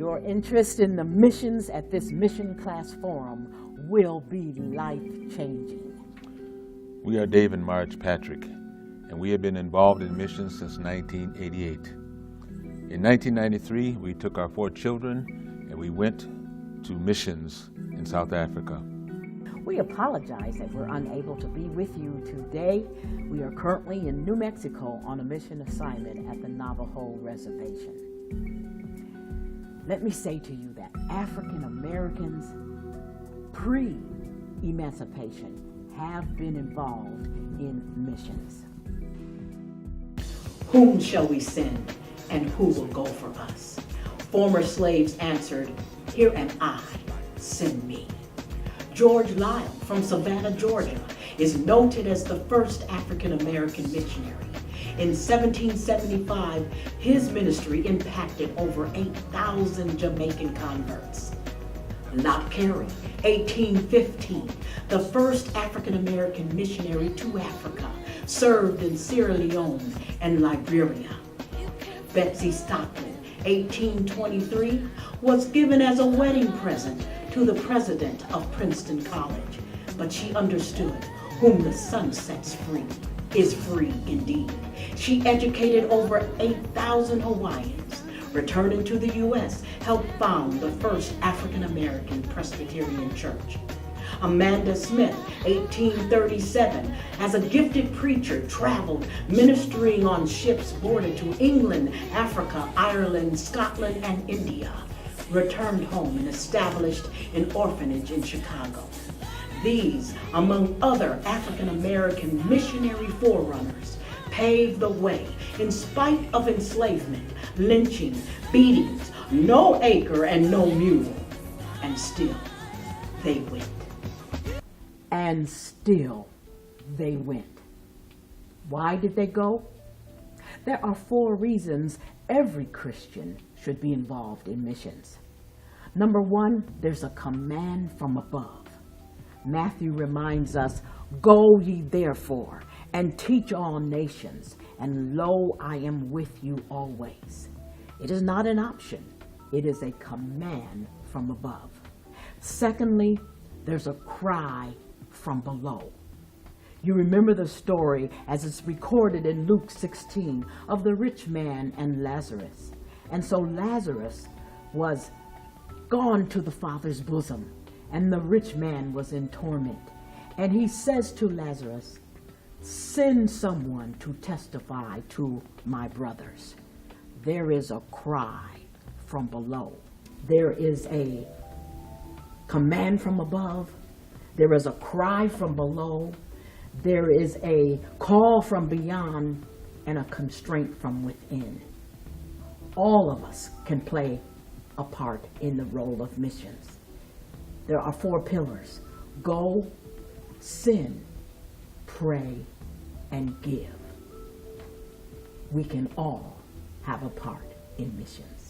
Your interest in the missions at this Mission Class Forum will be life-changing. We are Dave and Marge Patrick, and we have been involved in missions since 1988. In 1993, we took our 4 children and we went to missions in South Africa. We apologize that we're unable to be with you today. We are currently in New Mexico on a mission assignment at the Navajo Reservation. Let me say to you that African Americans pre-emancipation have been involved in missions. Whom shall we send, and who will go for us? Former slaves answered, "Here am I, send me." George Lyle from Savannah, Georgia, is noted as the first African American missionary. In 1775, his ministry impacted over 8,000 Jamaican converts. Lot Carey, 1815, the first African American missionary to Africa, served in Sierra Leone and Liberia. Betsy Stockton, 1823, was given as a wedding present to the president of Princeton College, but she understood whom the sun sets free is free indeed. She educated over 8,000 Hawaiians. Returning to the U.S., helped found the first African American Presbyterian church. Amanda Smith, 1837, as a gifted preacher, traveled ministering on ships boarded to England, Africa, Ireland, Scotland, and India. Returned home and established an orphanage in Chicago. These, among other African American missionary forerunners, paved the way in spite of enslavement, lynching, beatings, no acre and no mule, and still they went. And still they went. Why did they go? There are 4 reasons every Christian should be involved in missions. Number 1, there's a command from above. Matthew reminds us, "Go ye therefore and teach all nations, and lo, I am with you always." It is not an option. It is a command from above. Secondly, there's a cry from below. You remember the story as it's recorded in Luke 16 of the rich man and Lazarus. And so Lazarus was gone to the Father's bosom, and the rich man was in torment. And he says to Lazarus, "Send someone to testify to my brothers." There is a cry from below. There is a command from above. There is a cry from below. There is a call from beyond and a constraint from within. All of us can play a part in the role of missions. There are 4 pillars: go, send, pray, and give. We can all have a part in missions.